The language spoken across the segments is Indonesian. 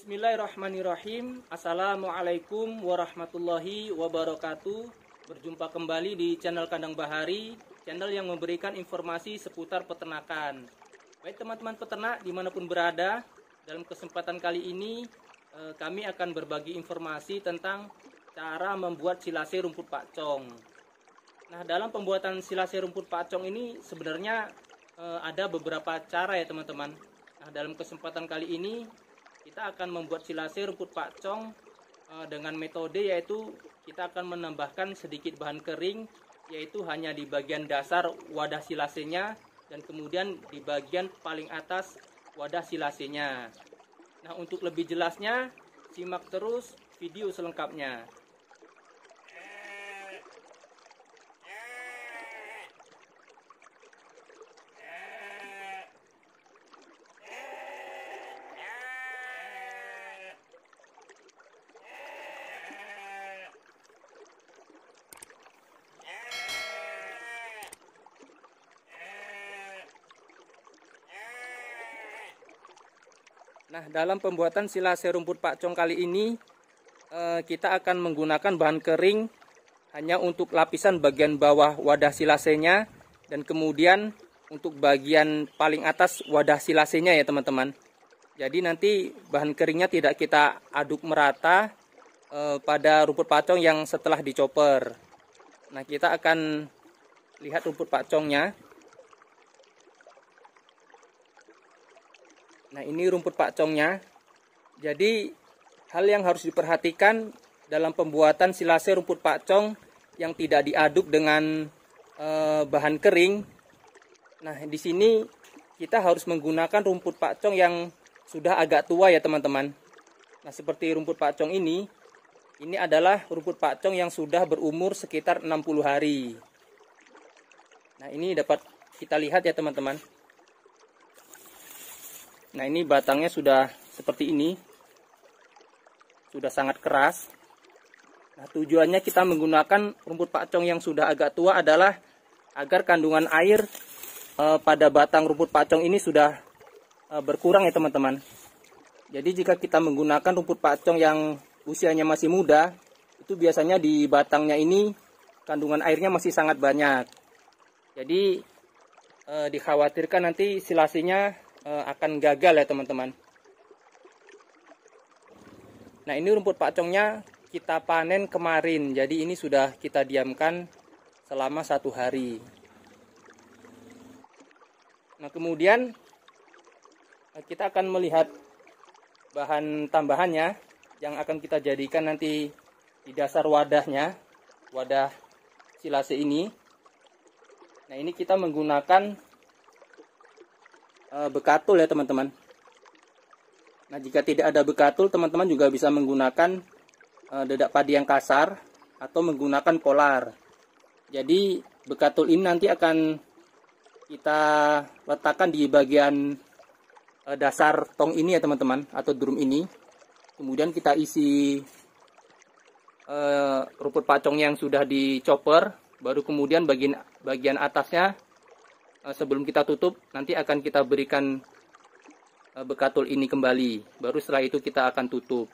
Bismillahirrahmanirrahim. Assalamualaikum warahmatullahi wabarakatuh. Berjumpa kembali di channel Kandang Bahari, channel yang memberikan informasi seputar peternakan. Baik teman-teman peternak dimanapun berada, dalam kesempatan kali ini kami akan berbagi informasi tentang cara membuat silase rumput pakcong. Nah, dalam pembuatan silase rumput pakcong ini sebenarnya ada beberapa cara ya teman-teman. Nah, dalam kesempatan kali ini kita akan membuat silase rumput pakcong dengan metode yaitu kita akan menambahkan sedikit bahan kering, yaitu hanya di bagian dasar wadah silasenya dan kemudian di bagian paling atas wadah silasenya. Nah, untuk lebih jelasnya simak terus video selengkapnya. Nah, dalam pembuatan silase rumput pakcong kali ini kita akan menggunakan bahan kering hanya untuk lapisan bagian bawah wadah silasenya dan kemudian untuk bagian paling atas wadah silasenya ya teman-teman. Jadi nanti bahan keringnya tidak kita aduk merata pada rumput pakcong yang setelah dicopper. Nah, kita akan lihat rumput pakcongnya. Nah, ini rumput pakcongnya. Jadi hal yang harus diperhatikan dalam pembuatan silase rumput pakcong yang tidak diaduk dengan bahan kering. Nah, di sini kita harus menggunakan rumput pakcong yang sudah agak tua ya teman-teman. Nah, seperti rumput pakcong ini adalah rumput pakcong yang sudah berumur sekitar 60 hari. Nah, ini dapat kita lihat ya teman-teman. Nah, ini batangnya sudah seperti ini, sudah sangat keras. Nah, tujuannya kita menggunakan rumput pakcong yang sudah agak tua adalah agar kandungan air pada batang rumput pakcong ini sudah berkurang ya teman-teman. Jadi jika kita menggunakan rumput pakcong yang usianya masih muda, itu biasanya di batangnya ini kandungan airnya masih sangat banyak. Jadi dikhawatirkan nanti silasenya akan gagal ya teman-teman. Nah, ini rumput pakcongnya kita panen kemarin, jadi ini sudah kita diamkan selama 1 hari. Nah, kemudian kita akan melihat bahan tambahannya yang akan kita jadikan nanti di dasar wadahnya, wadah silase ini. Nah, ini kita menggunakan bekatul ya teman-teman. Nah, jika tidak ada bekatul, teman-teman juga bisa menggunakan dedak padi yang kasar atau menggunakan polar. Jadi bekatul ini nanti akan kita letakkan di bagian dasar tong ini ya teman-teman, atau drum ini. Kemudian kita isi rumput pakcong yang sudah dicopper, baru kemudian bagian atasnya sebelum kita tutup nanti akan kita berikan bekatul ini kembali. Baru setelah itu kita akan tutup.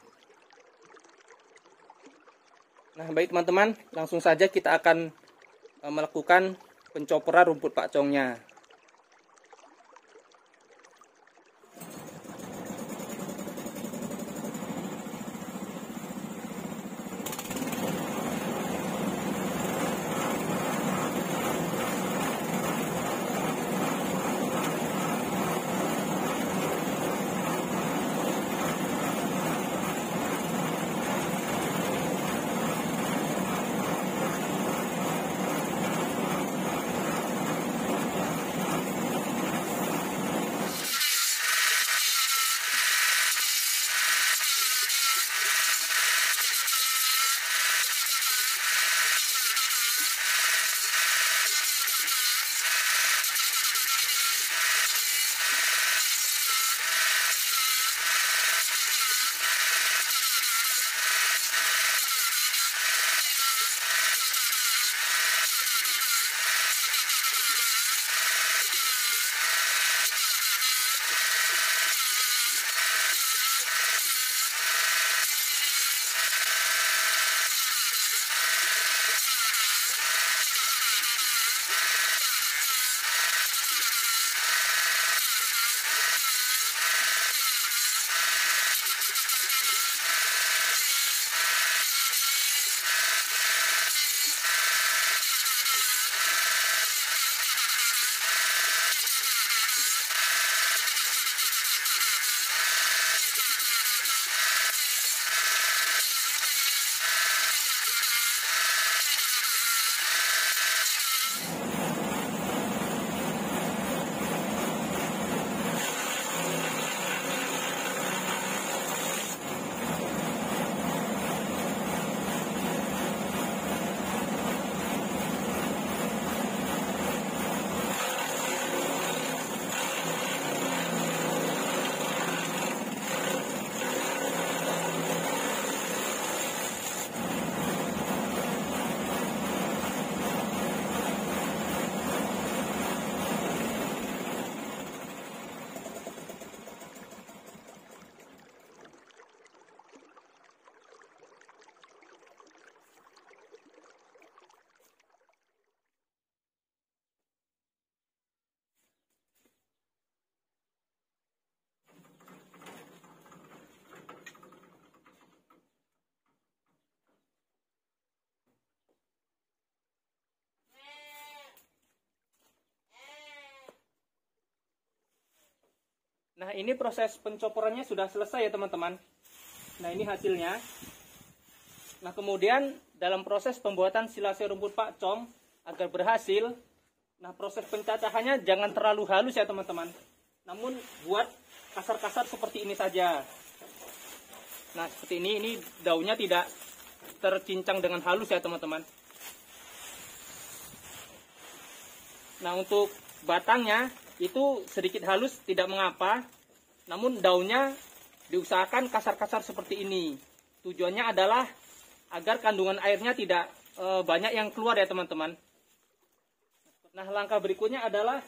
Nah, baik teman-teman, langsung saja kita akan melakukan pencoperan rumput pakcongnya. Nah, ini proses pencoporannya sudah selesai ya teman-teman. Nah, ini hasilnya. Nah, kemudian dalam proses pembuatan silase rumput pakcom agar berhasil, nah proses pencacahannya jangan terlalu halus ya teman-teman. Namun buat kasar-kasar seperti ini saja. Nah, seperti ini daunnya tidak tercincang dengan halus ya teman-teman. Nah, untuk batangnya itu sedikit halus tidak mengapa, namun daunnya diusahakan kasar-kasar seperti ini. Tujuannya adalah agar kandungan airnya tidak banyak yang keluar ya teman-teman. Nah, langkah berikutnya adalah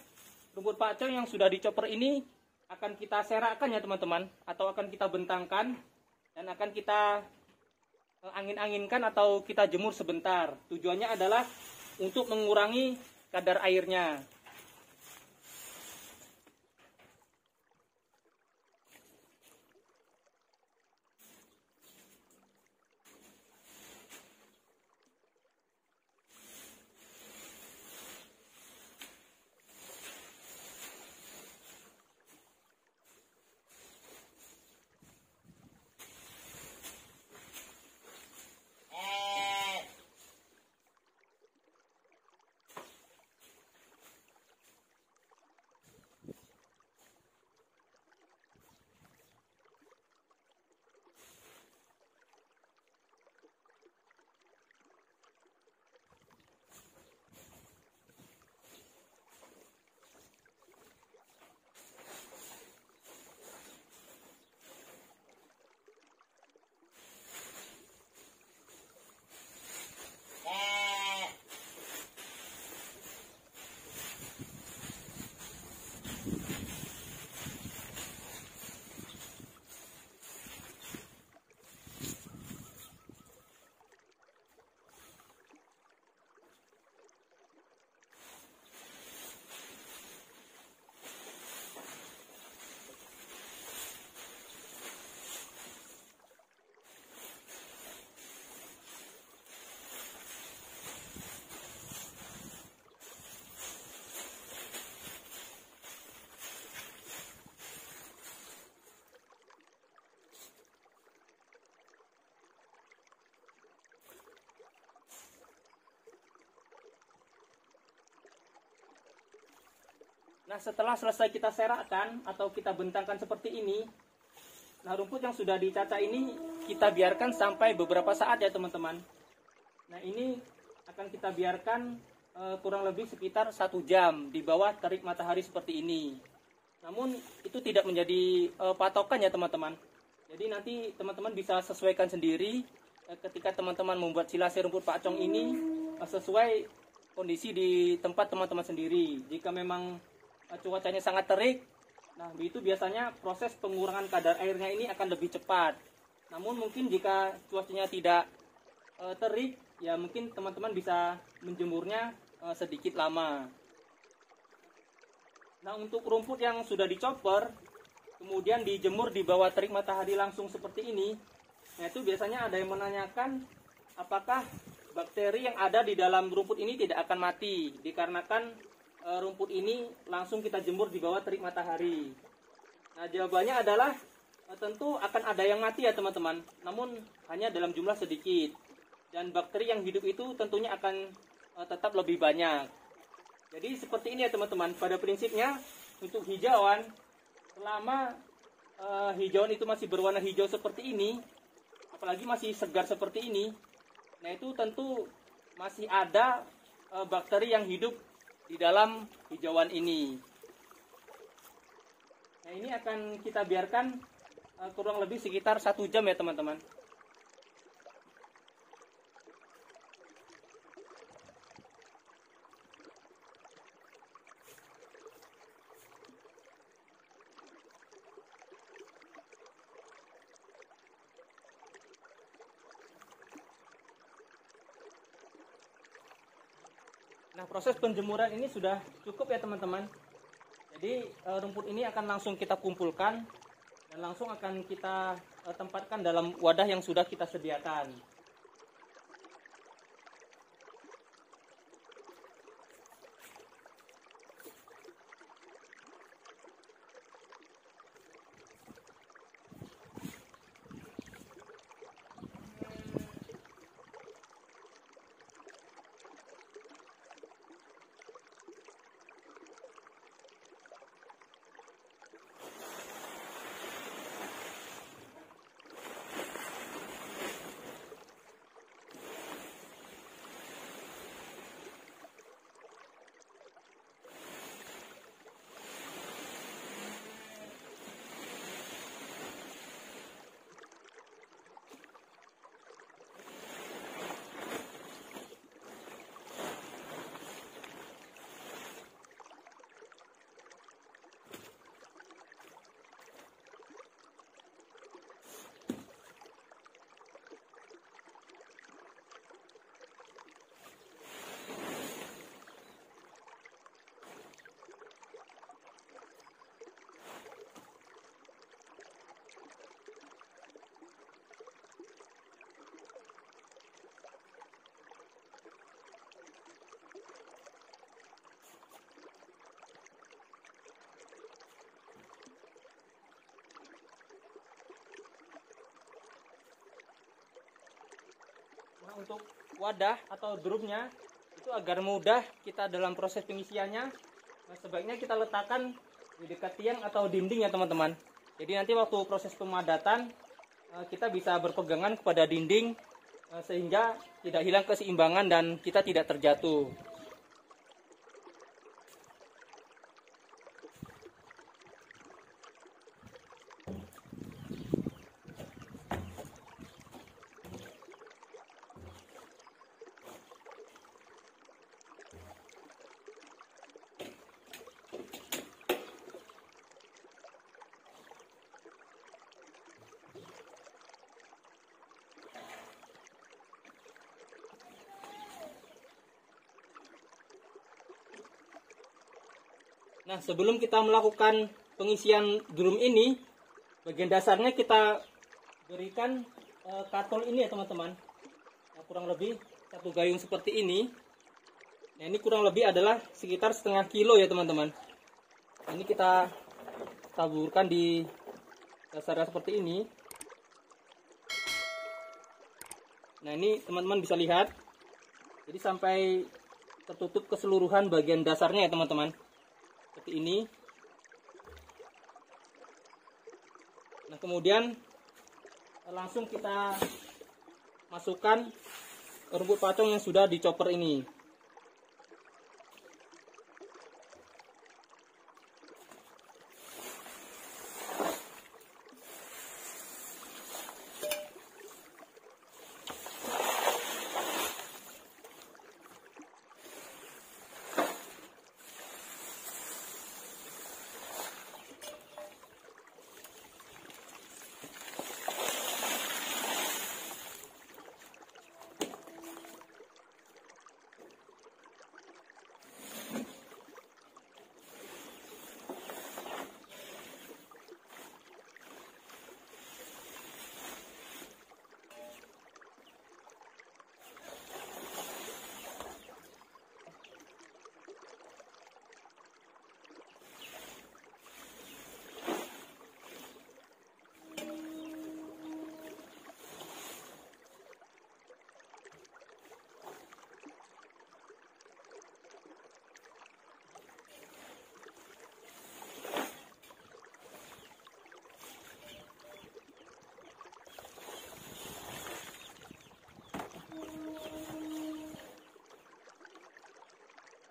rumput pakcom yang sudah dicopper ini akan kita serakkan ya teman-teman, atau akan kita bentangkan dan akan kita angin-anginkan atau kita jemur sebentar. Tujuannya adalah untuk mengurangi kadar airnya. Nah, setelah selesai kita serakkan atau kita bentangkan seperti ini, nah rumput yang sudah dicacah ini kita biarkan sampai beberapa saat ya teman-teman. Nah, ini akan kita biarkan kurang lebih sekitar 1 jam di bawah terik matahari seperti ini. Namun itu tidak menjadi patokan ya teman-teman. Jadi nanti teman-teman bisa sesuaikan sendiri ketika teman-teman membuat silase rumput pakcom ini sesuai kondisi di tempat teman-teman sendiri. Jika memang cuacanya sangat terik, nah itu biasanya proses pengurangan kadar airnya ini akan lebih cepat. Namun mungkin jika cuacanya tidak terik, ya mungkin teman-teman bisa menjemurnya sedikit lama. Nah, untuk rumput yang sudah dicopper kemudian dijemur di bawah terik matahari langsung seperti ini, nah itu biasanya ada yang menanyakan apakah bakteri yang ada di dalam rumput ini tidak akan mati dikarenakan rumput ini langsung kita jemur di bawah terik matahari. Nah, jawabannya adalah tentu akan ada yang mati ya teman-teman, namun hanya dalam jumlah sedikit. Dan bakteri yang hidup itu tentunya akan tetap lebih banyak. Jadi seperti ini ya teman-teman, pada prinsipnya untuk hijauan, selama hijauan itu masih berwarna hijau seperti ini, apalagi masih segar seperti ini, nah itu tentu masih ada bakteri yang hidup di dalam hijauan ini. Nah, ini akan kita biarkan kurang lebih sekitar 1 jam ya teman-teman. Nah, proses penjemuran ini sudah cukup ya teman-teman. Jadi rumput ini akan langsung kita kumpulkan dan langsung akan kita tempatkan dalam wadah yang sudah kita sediakan. untuk wadah atau drumnya itu agar mudah kita dalam proses pengisiannya. Nah, sebaiknya kita letakkan di dekat tiang atau dinding ya teman-teman. Jadi nanti waktu proses pemadatan kita bisa berpegangan kepada dinding sehingga tidak hilang keseimbangan dan kita tidak terjatuh. Nah, sebelum kita melakukan pengisian drum ini, bagian dasarnya kita berikan katol ini ya teman-teman. Nah, kurang lebih 1 gayung seperti ini. Nah, ini kurang lebih adalah sekitar setengah kilo ya teman-teman. Nah, ini kita taburkan di dasarnya seperti ini. Nah, ini teman-teman bisa lihat. Jadi sampai tertutup keseluruhan bagian dasarnya ya teman-teman. Seperti ini. Nah, kemudian langsung kita masukkan rumput pacong yang sudah dicopper ini.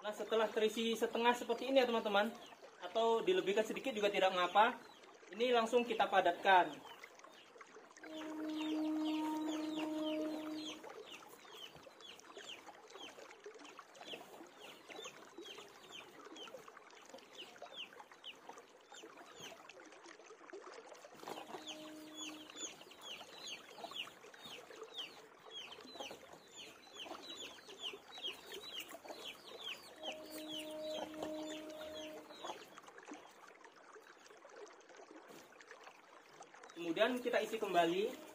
Nah, setelah terisi setengah seperti ini ya teman-teman, atau dilebihkan sedikit juga tidak mengapa. Ini langsung kita padatkan. Kemudian kita isi kembali.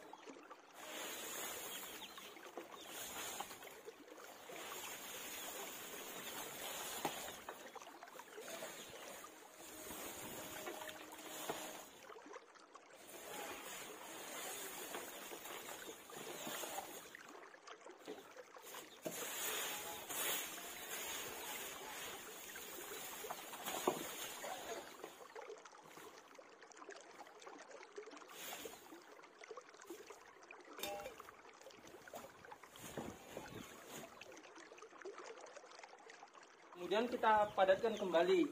Kemudian kita padatkan kembali.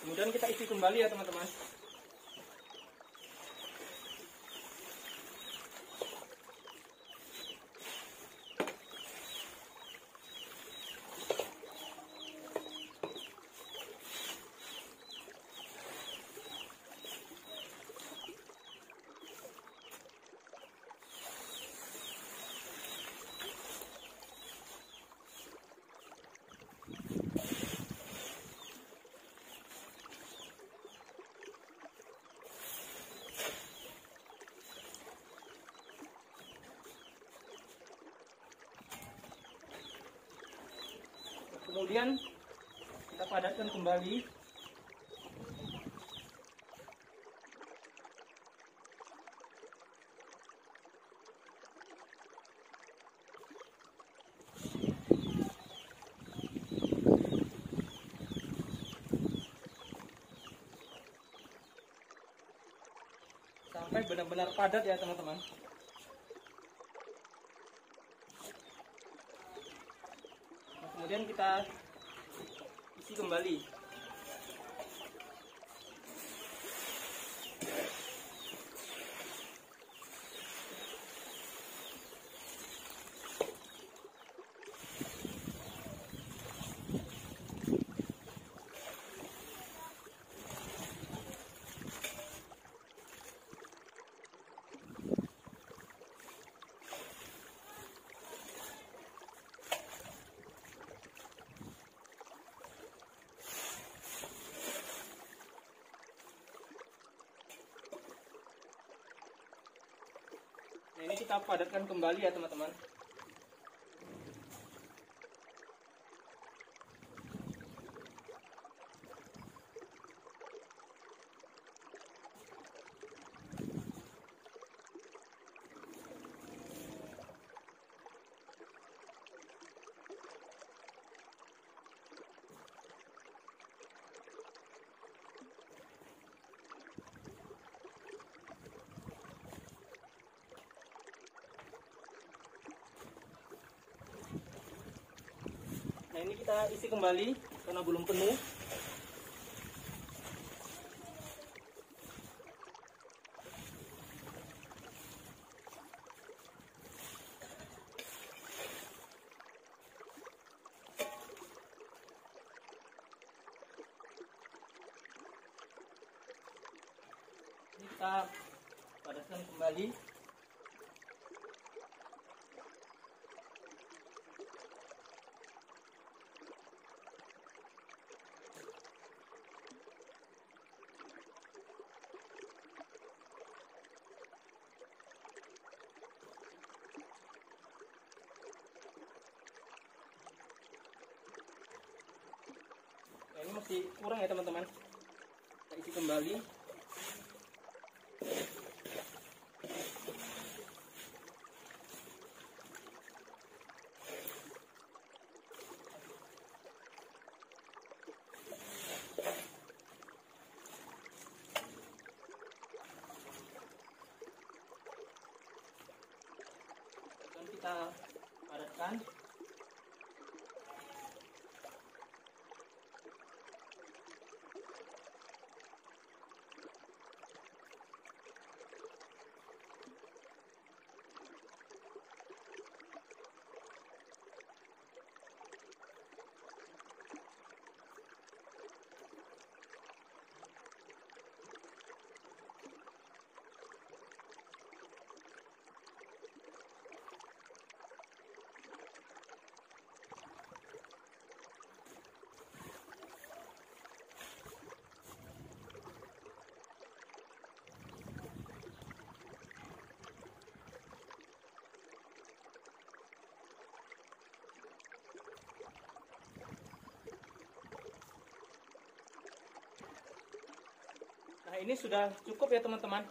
Kemudian kita isi kembali ya teman-teman. Kemudian kita padatkan kembali. Sampai benar-benar padat ya teman-teman. Nah, kemudian kita isi kembali. Nah, ini kita padatkan kembali ya teman-teman. Nah, ini kita isi kembali karena belum penuh. Ini kita padatkan kembali. Nah, ini masih kurang ya teman-teman. Kita isi kembali. Dan kita padatkan. Nah, ini sudah cukup ya teman-teman.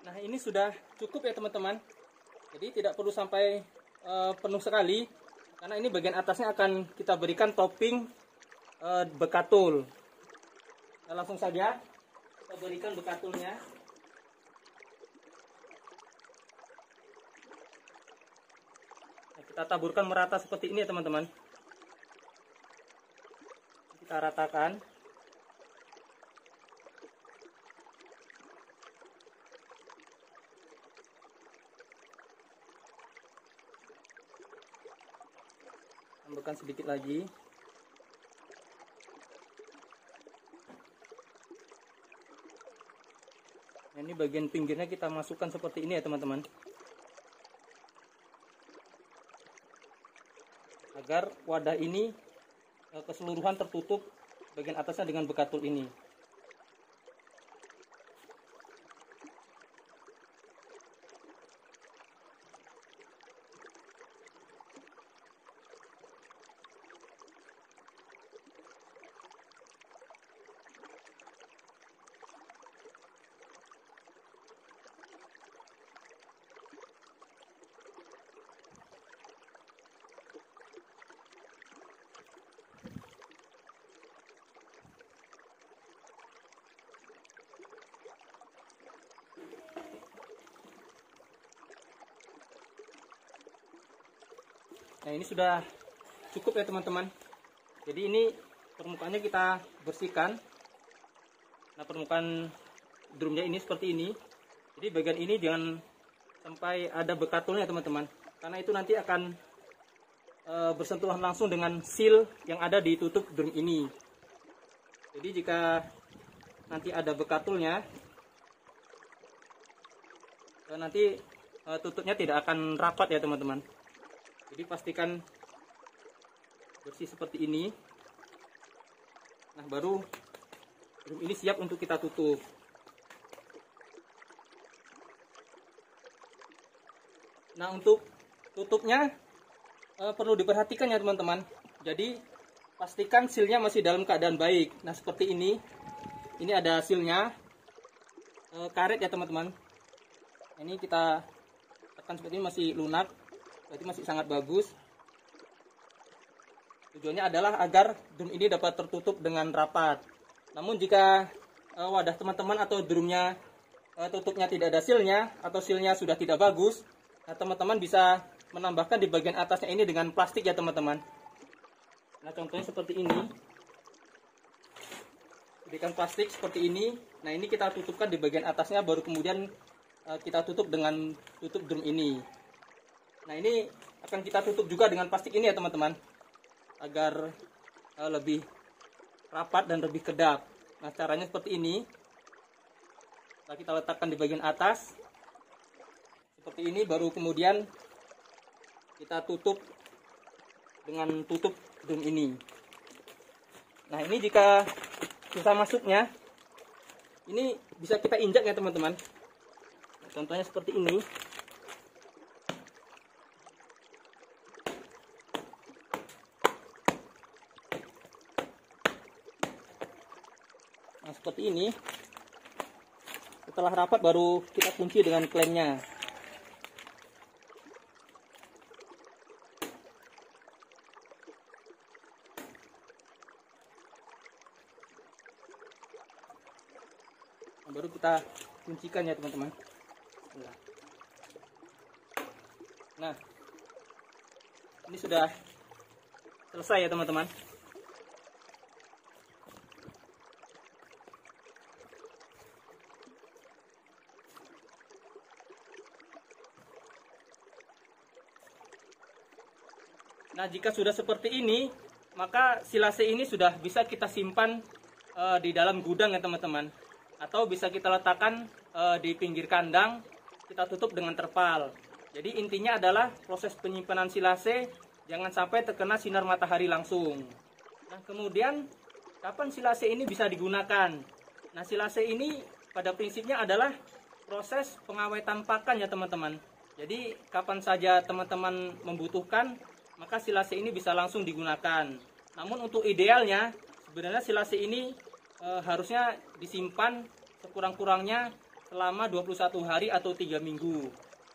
Nah, ini sudah cukup ya teman-teman. Jadi tidak perlu sampai penuh sekali, karena ini bagian atasnya akan kita berikan topping bekatul. Nah, langsung saja kita berikan bekatulnya. Nah, kita taburkan merata seperti ini ya teman-teman. Kita ratakan. Tambahkan sedikit lagi. Nah, ini bagian pinggirnya kita masukkan seperti ini ya teman-teman, agar wadah ini keseluruhan tertutup bagian atasnya dengan bekatul ini. Nah, ini sudah cukup ya teman-teman. Jadi ini permukaannya kita bersihkan. Nah, permukaan drumnya ini seperti ini. Jadi bagian ini jangan sampai ada bekatulnya teman-teman, karena itu nanti akan bersentuhan langsung dengan seal yang ada di tutup drum ini. Jadi jika nanti ada bekatulnya, nanti tutupnya tidak akan rapat ya teman-teman. Jadi pastikan bersih seperti ini. Nah, baru drum ini siap untuk kita tutup. Nah, untuk tutupnya perlu diperhatikan ya teman-teman. Jadi pastikan sealnya masih dalam keadaan baik. Nah, seperti ini. Ini ada sealnya, karet ya teman-teman. Ini kita tekan seperti ini, masih lunak, berarti masih sangat bagus. Tujuannya adalah agar drum ini dapat tertutup dengan rapat. Namun jika wadah teman-teman atau drumnya tutupnya tidak ada sealnya atau sealnya sudah tidak bagus, nah teman-teman bisa menambahkan di bagian atasnya ini dengan plastik ya teman-teman. Nah, contohnya seperti ini. Berikan plastik seperti ini. Nah, ini kita tutupkan di bagian atasnya, baru kemudian kita tutup dengan tutup drum ini. Nah, ini akan kita tutup juga dengan plastik ini ya teman-teman, agar lebih rapat dan lebih kedap. Nah, caranya seperti ini. Nah, kita letakkan di bagian atas seperti ini, baru kemudian kita tutup dengan tutup drum ini. Nah, ini jika susah masuknya, ini bisa kita injak ya teman-teman. Contohnya seperti ini. Nah, seperti ini. Setelah rapat baru kita kunci dengan klemnya. Nah, baru kita kuncikan ya teman-teman. Nah, ini sudah selesai ya teman-teman. Nah, jika sudah seperti ini, maka silase ini sudah bisa kita simpan di dalam gudang ya teman-teman. Atau bisa kita letakkan di pinggir kandang, kita tutup dengan terpal. Jadi intinya adalah proses penyimpanan silase jangan sampai terkena sinar matahari langsung. Nah, kemudian kapan silase ini bisa digunakan? Nah, silase ini pada prinsipnya adalah proses pengawetan pakan ya teman-teman. Jadi kapan saja teman-teman membutuhkan, maka silase ini bisa langsung digunakan. Namun untuk idealnya sebenarnya silase ini harusnya disimpan sekurang-kurangnya selama 21 hari atau 3 minggu.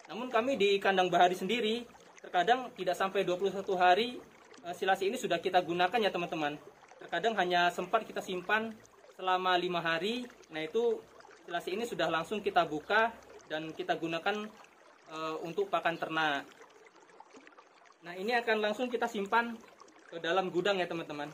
Namun kami di kandang bahari sendiri terkadang tidak sampai 21 hari silase ini sudah kita gunakan ya teman-teman. Terkadang hanya sempat kita simpan selama 5 hari. Nah, itu silase ini sudah langsung kita buka dan kita gunakan untuk pakan ternak. Nah, ini akan langsung kita simpan ke dalam gudang ya teman-teman.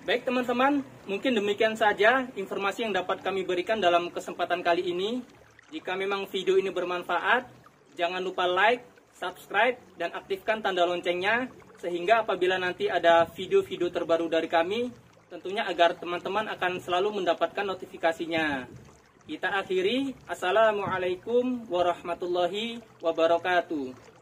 Baik teman-teman, mungkin demikian saja informasi yang dapat kami berikan dalam kesempatan kali ini. Jika memang video ini bermanfaat, jangan lupa like, subscribe, dan aktifkan tanda loncengnya sehingga apabila nanti ada video-video terbaru dari kami, tentunya agar teman-teman akan selalu mendapatkan notifikasinya. Kita akhiri, Assalamualaikum warahmatullahi wabarakatuh.